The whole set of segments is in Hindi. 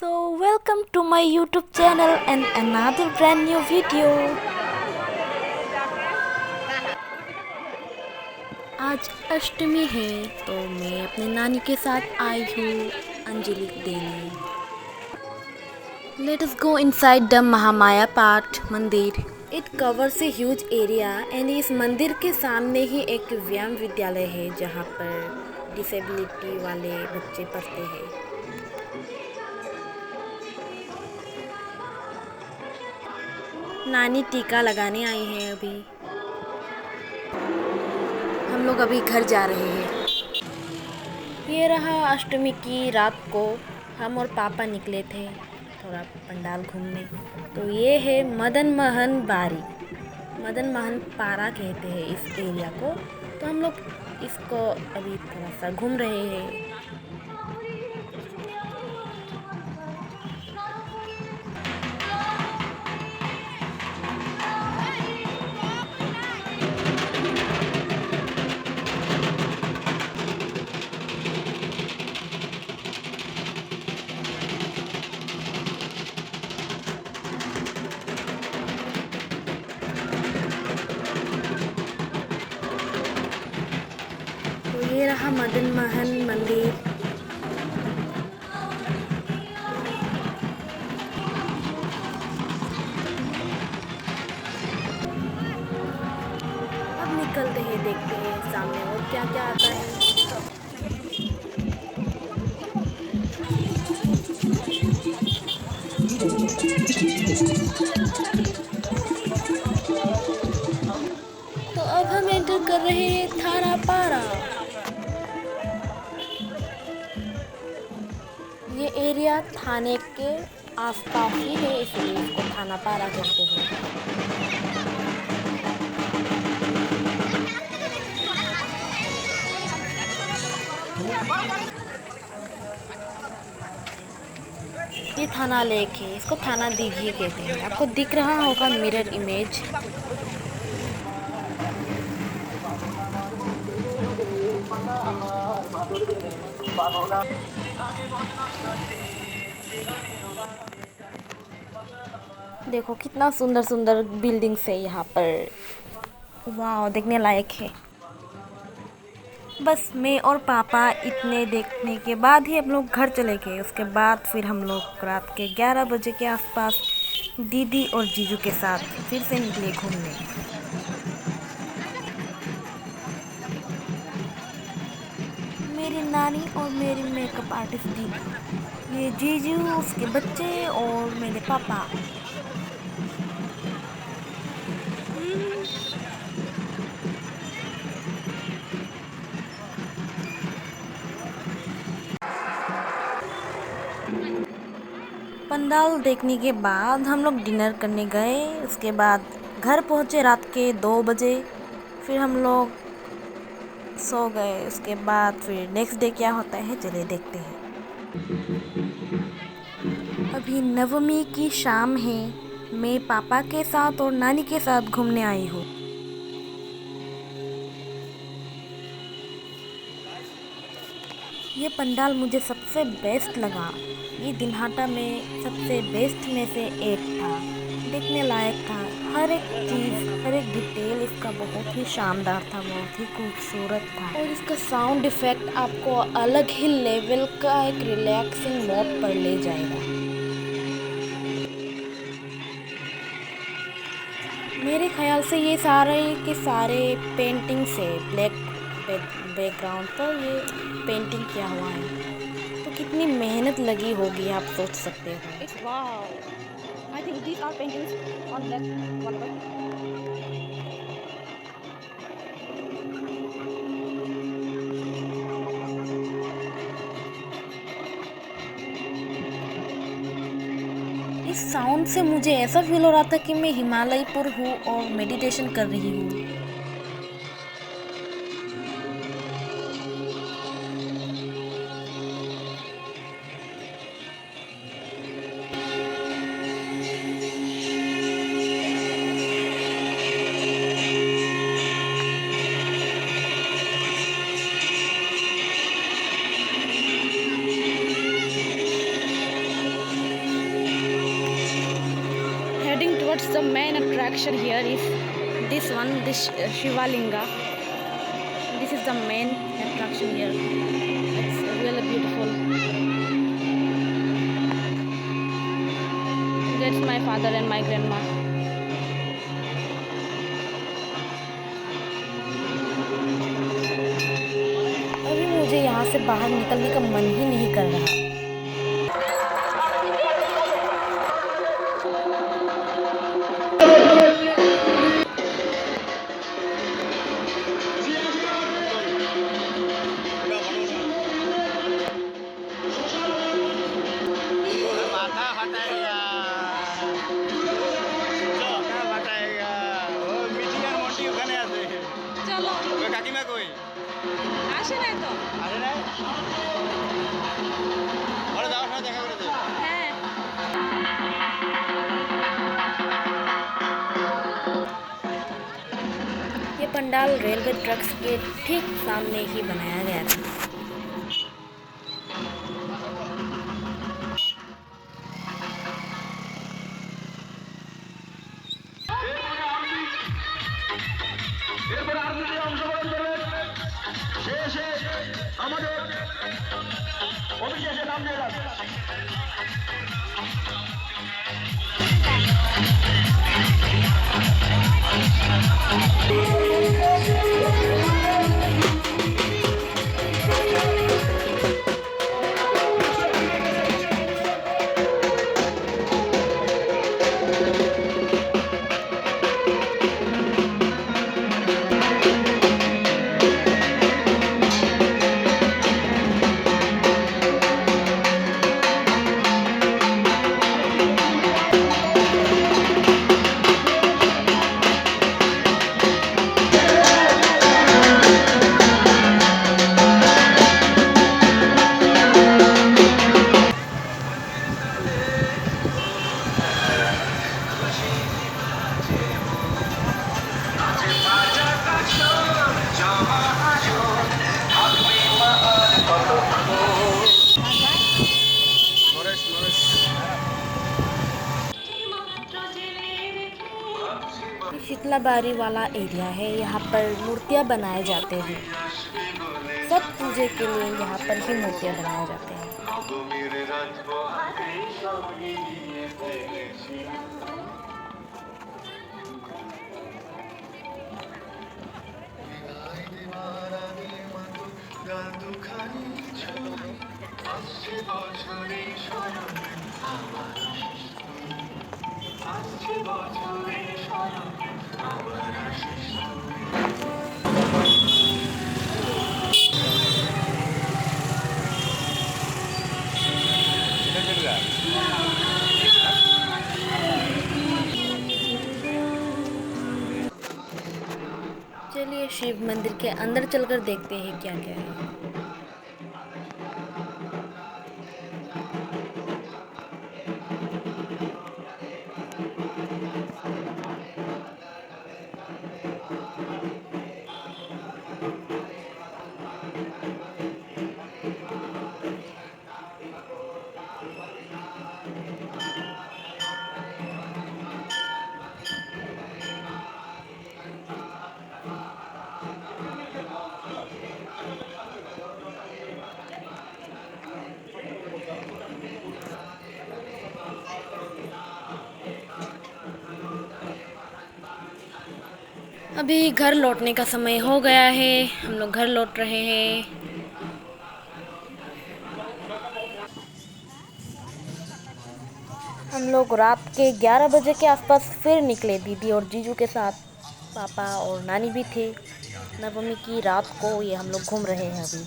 So welcome to my YouTube channel and another brand new video. आज अष्टमी है तो मैं अपने नानी के साथ आई हूँ अंजलि देने। Let us go inside the Mahamaya Path मंदिर। It covers a huge area and इस मंदिर के सामने ही एक व्यायाम विद्यालय है जहाँ पर डिसेबिलिटी वाले बच्चे पढ़ते हैं। नानी टीका लगाने आई हैं अभी। हम लोग अभी घर जा रहे हैं। ये रहा अष्टमी की रात को हम और पापा निकले थे थोड़ा पंडाल घूमने। तो ये है मदन मोहन बारी, मदन मोहन पारा कहते हैं इस एरिया को। तो हम लोग इसको अभी थोड़ा सा घूम रहे हैं। ये रहा मदन मोहन मंदिर। अब निकलते हैं, देखते हैं सामने और क्या क्या आता है। तो अब हम एंटर कर रहे हैं थाना पारा। ये एरिया थाने के आसपास ही है इसलिए इसको थाना पारा कहते हैं। ये थाना लेक है, इसको थाना दीघी कहते हैं। आपको दिख रहा होगा मिरर इमेज। देखो कितना सुंदर सुंदर बिल्डिंग्स है यहाँ पर। वाह, देखने लायक है। बस मैं और पापा इतने देखने के बाद ही हम लोग घर चले गए। उसके बाद फिर हम लोग रात के 11 बजे के आसपास दीदी और जीजू के साथ फिर से निकले घूमने। मेरी नानी और मेरी मेकअप आर्टिस्ट दीदी, ये जीजू, उसके बच्चे और मेरे पापा। पंडाल देखने के बाद हम लोग डिनर करने गए। उसके बाद घर पहुँचे रात के 2 बजे। फिर हम लोग सो गए। उसके बाद फिर नेक्स्ट डे क्या होता है चलिए देखते हैं। अभी नवमी की शाम है। मैं पापा के साथ और नानी के साथ घूमने आई हूँ। ये पंडाल मुझे सबसे बेस्ट लगा। ये दिनहाटा में सबसे बेस्ट में से एक था। देखने लायक था। हर एक चीज़, हर एक डिटेल इसका बहुत ही शानदार था, बहुत ही खूबसूरत था। और इसका साउंड इफ़ेक्ट आपको अलग ही लेवल का एक रिलैक्सिंग मोड पर ले जाएगा। मेरे ख्याल से ये सारे के सारे पेंटिंग से ब्लैक बैकग्राउंड पर ये पेंटिंग किया हुआ है। तो कितनी मेहनत लगी होगी आप सोच सकते हो। I think these are paintings on black whatever. इस साउंड से मुझे ऐसा फील हो रहा था कि मैं हिमालय पर हूँ और मेडिटेशन कर रही हूँ। the main attraction here is this one, this Shivalinga. This is the main attraction here. It's really beautiful. That's my father and my grandma. अभी मुझे यहाँ से बाहर निकलने का मन ही नहीं कर रहा। ये पंडाल रेलवे ट्रैक्स के ठीक सामने ही बनाया गया था। शीतलाबारी वाला एरिया है। यहाँ पर मूर्तियाँ बनाए जाते हैं। सब पूजे के लिए यहाँ पर ही मूर्तियाँ बनाए जाते हैं। चलिए शिव मंदिर के अंदर चलकर देखते हैं क्या क्या है। अभी घर लौटने का समय हो गया है। हम लोग घर लौट रहे हैं। हम लोग रात के 11 बजे के आसपास फिर निकले। दीदी और जीजू के साथ पापा और नानी भी थे। नवमी की रात को ये हम लोग घूम रहे हैं अभी।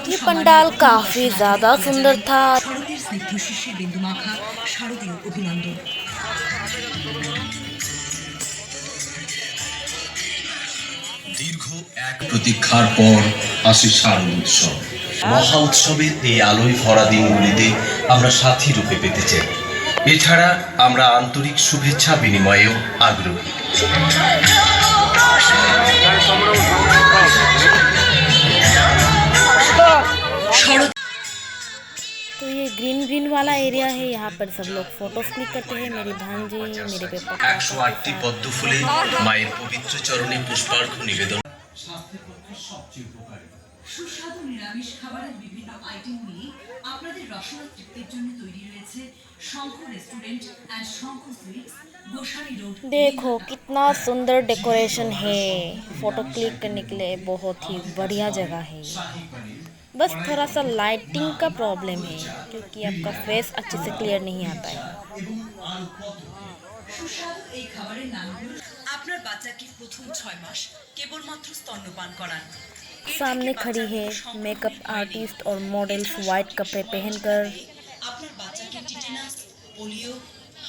ये पंडाल काफी ज्यादा सुंदर था। দীর্ঘ এক প্রতীক্ষার পর আসে শারদ উৎসব। মহা উৎসবের এই আলোয় ভরা দিনগুলিতে আমরা সাথী রূপে পেতে চাই। এছাড়া আমরা আন্তরিক শুভেচ্ছা বিনিময়েও আগ্রহী। ग्रीन वाला एरिया है, यहाँ पर सब लोग फोटोज क्लिक करते हैं। मेरी भांजी, मेरे पे पापा 108টি পদ্ম ফুলে মায়ের পবিত্র চরণে পুষ্পার্ঘ্য নিবেদন স্বাস্থ্যের পক্ষে সবচেয়ে উপকারী। সুস্বাদু নিরামিষ খাবারের বিভিন্ন আইটেম নিয়ে আপনাদের রসনা তৃপ্তির জন্য তৈরি রয়েছে Shankha restaurant and Shankha sweets, Gosai road. देखो कितना सुंदर डेकोरेशन है, फोटो क्लिक करने के लिए बहुत ही बढ़िया जगह है। बस थोड़ा सा लाइटिंग का प्रॉब्लम है क्योंकि आपका फेस अच्छे से क्लियर नहीं आता है। সুস্বাদু এই খাবারের নামগুলো আপনার বাচ্চাকে প্রথম 6 মাস কেবলমাত্র স্তন্যপান করান। सामने खड़ी है मेकअप आर्टिस्ट और मॉडल्स वाइट कपड़े पहनकर। আপনার বাচ্চাকে টিটেনাস, পোলিও,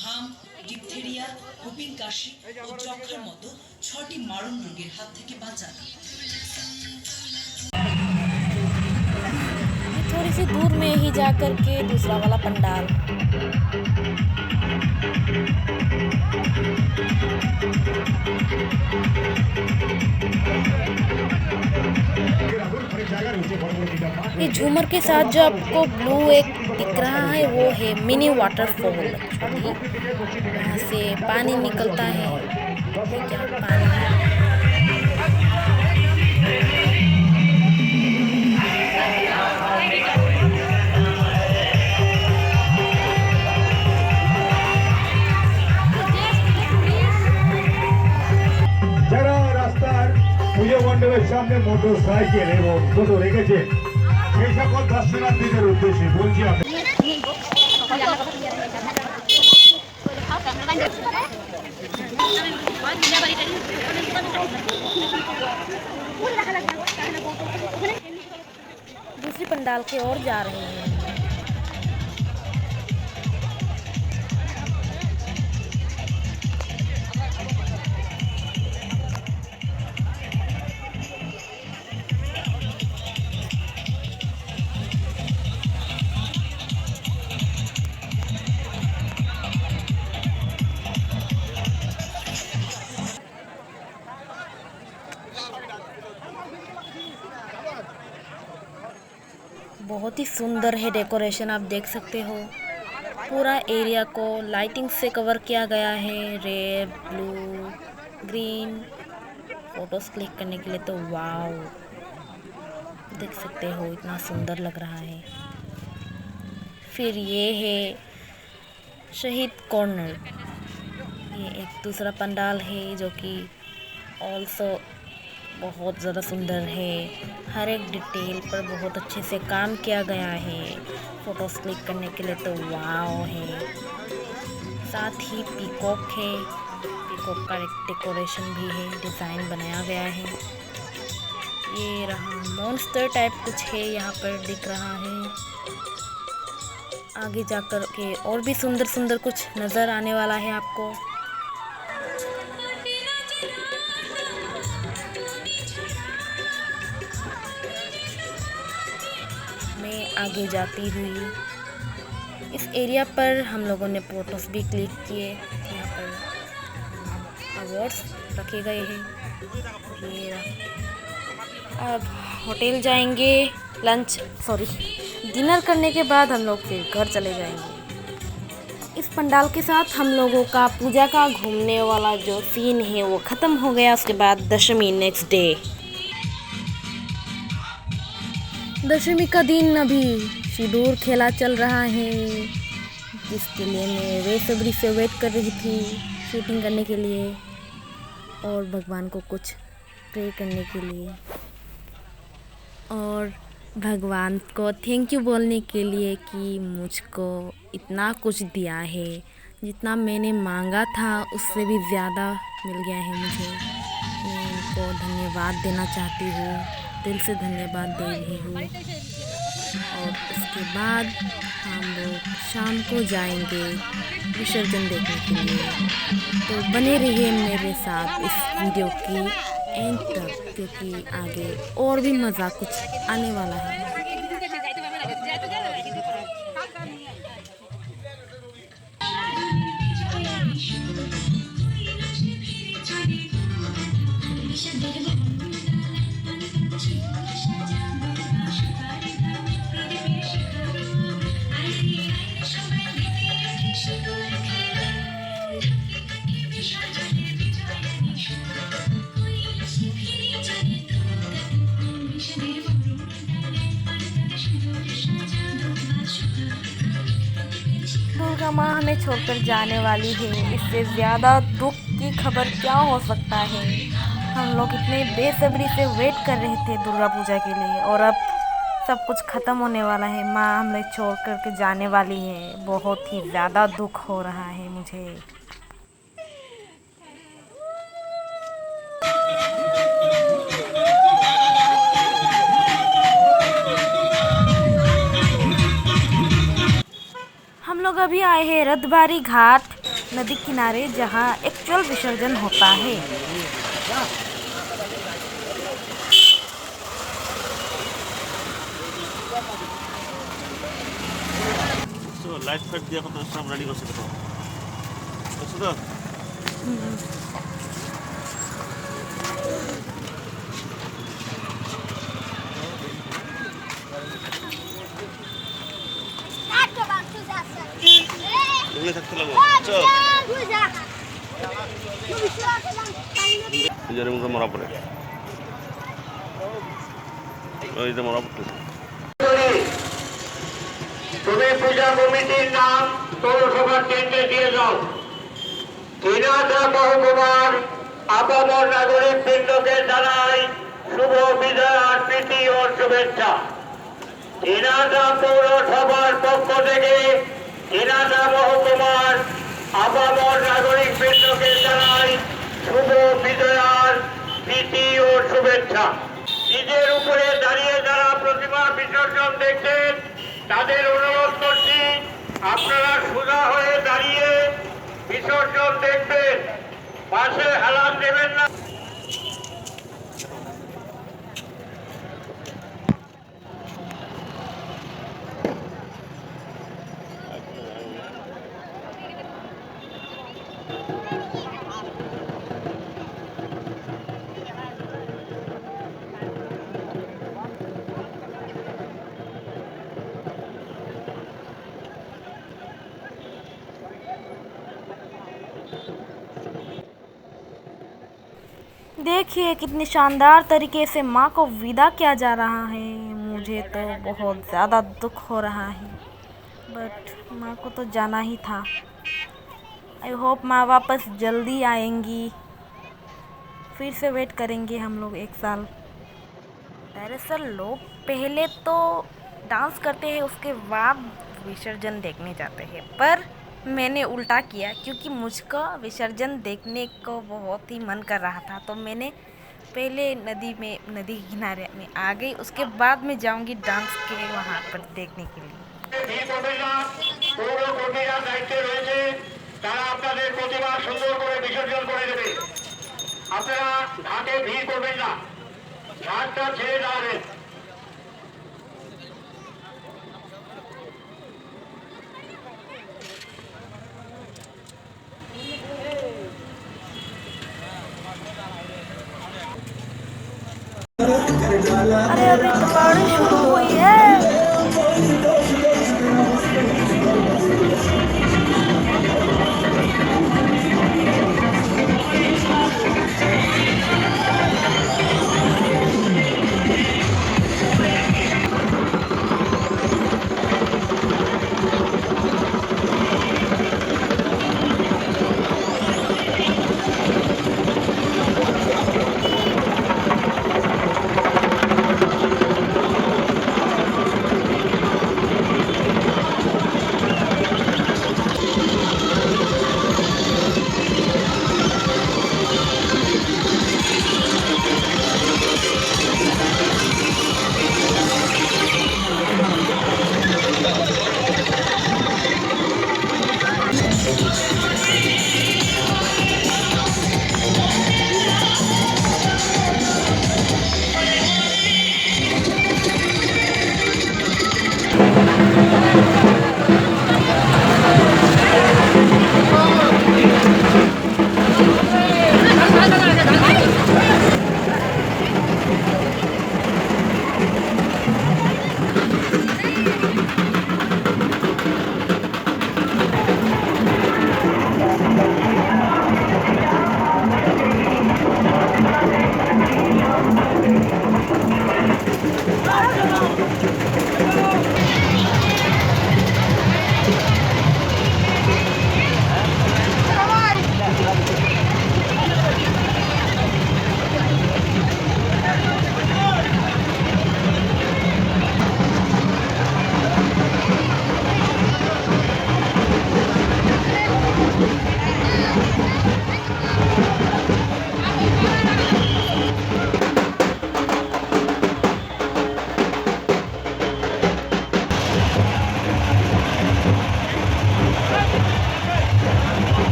হাম, ডিপথেরিয়া, হুপিং কাশি ও যক্ষার মতো 6টি মারণ রোগের হাত থেকে বাঁচান। थोड़ी सी दूर में ही जाकर के दूसरा वाला पंडाल। ये झूमर के साथ जो आपको ब्लू एक दिख रहा है वो है मिनी वाटरफॉल। वहाँ से पानी निकलता है, ये क्या पानी है? যারা রাস্তার পুজো মণ্ডপের সামনে মোটর সাইকেল এবং টোটো রেখেছে সেই সকল দর্শনার্থীদের উদ্দেশ্যে বলছি दूसरी पंडाल की ओर जा रहे हैं। बहुत ही सुंदर है डेकोरेशन, आप देख सकते हो। पूरा एरिया को लाइटिंग से कवर किया गया है, red, blue, green. Photos click करने के लिए तो वाव, देख सकते हो इतना सुंदर लग रहा है। फिर ये है शहीद कॉर्नर, ये एक दूसरा पंडाल है जो कि ऑल्सो बहुत ज़्यादा सुंदर है। हर एक डिटेल पर बहुत अच्छे से काम किया गया है। फ़ोटोज़ क्लिक करने के लिए तो वाव है। साथ ही पीकॉक है, पीकॉक का एक डेकोरेशन भी है, डिज़ाइन बनाया गया है। ये रहा मॉन्स्टर टाइप कुछ है यहाँ पर दिख रहा है। आगे जाकर के और भी सुंदर सुंदर कुछ नज़र आने वाला है आपको। मैं आगे जाती हुई इस एरिया पर हम लोगों ने फोटोज भी क्लिक किए। यहाँ पर अवार्ड्स रखे गए हैं। ये अब होटल जाएंगे, डिनर करने के बाद हम लोग फिर घर चले जाएंगे। इस पंडाल के साथ हम लोगों का पूजा का घूमने वाला जो सीन है वो ख़त्म हो गया। उसके बाद दशमी नेक्स्ट डे, दशमी का दिन अभी सिंदूर खेला चल रहा है, जिसके लिए मैं बेसब्री से वेट कर रही थी शूटिंग करने के लिए और भगवान को कुछ प्रे करने के लिए और भगवान को थैंक यू बोलने के लिए कि मुझको इतना कुछ दिया है। जितना मैंने मांगा था उससे भी ज़्यादा मिल गया है मुझे। मैं इनको धन्यवाद देना चाहती हूँ, दिल से धन्यवाद दे रही हूँ। और उसके बाद हम लोग शाम को जाएंगे विसर्जन देखने के लिए। तो बने रहिए मेरे साथ इस वीडियो की एंड तक, क्योंकि आगे और भी मज़ा कुछ आने वाला है। माँ हमें छोड़कर जाने वाली है। इससे ज़्यादा दुख की खबर क्या हो सकता है। हम लोग इतने बेसब्री से वेट कर रहे थे दुर्गा पूजा के लिए, और अब सब कुछ ख़त्म होने वाला है। माँ हमें छोड़ कर के जाने वाली है। बहुत ही ज़्यादा दुख हो रहा है मुझे। हम लोग अभी आए हैं रथबारी घाट नदी किनारे, जहाँ एक्चुअल विसर्जन होता है। লাইট ফাইট দিয়ে কত সব রেডি করছে তো বুঝছো তো এগুলো থাকতে লাগবে বুঝছো নিজের মুখে মরা পড়ে ওই যে মরা পড়তেছে তুমি পূজা কমিটির নাম পৌরসভার কেন্দ্রে দিয়ে যাও। দিনাজপুর মহকুমার আপামর নাগরিক বৃন্দকে জানাই শুভ বিজয়ার প্রীতি ও শুভেচ্ছা। দিনাজপুর পৌরসভার পক্ষ থেকে দিনাজপুর মহকুমার আপামর নাগরিক বৃন্দকে জানাই শুভ বিজয়ার প্রীতি ও শুভেচ্ছা। নিজের উপরে দাঁড়িয়ে যারা প্রতিমা বিসর্জন দেখছেন তাদের অনুরোধ করছি, আপনারা সোজা হয়ে দাঁড়িয়ে বিসর্জন দেখবেন, পাশে হেলান দেবেন না। देखिए कितनी शानदार तरीके से माँ को विदा किया जा रहा है। मुझे तो बहुत ज़्यादा दुख हो रहा है, बट माँ को तो जाना ही था। आई होप माँ वापस जल्दी आएंगी। फिर से वेट करेंगे हम लोग 1 साल। दरअसल लोग पहले तो डांस करते हैं, उसके बाद विसर्जन देखने जाते हैं, पर मैंने उल्टा किया क्योंकि मुझको विसर्जन देखने को बहुत ही मन कर रहा था। तो मैंने पहले नदी किनारे में आ गई, उसके बाद मैं जाऊंगी डांस के वहाँ पर देखने के लिए। তারা আপনাদের প্রতিমা সুন্দর করে বিসর্জন করে দেবে। আপনারা ঘাটে ভিড় করবেন না, ঘাটটা ছেড়ে যাবেন। अरे अभी तो बारिश शुरू हुई है।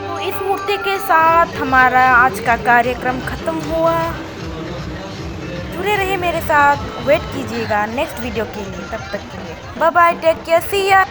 तो इस मूर्ति के साथ हमारा आज का कार्यक्रम ख़त्म हुआ। जुड़े रहिए मेरे साथ, वेट कीजिएगा नेक्स्ट वीडियो के लिए। तब तक के लिए बाय बाय, टेक केयर, सी या।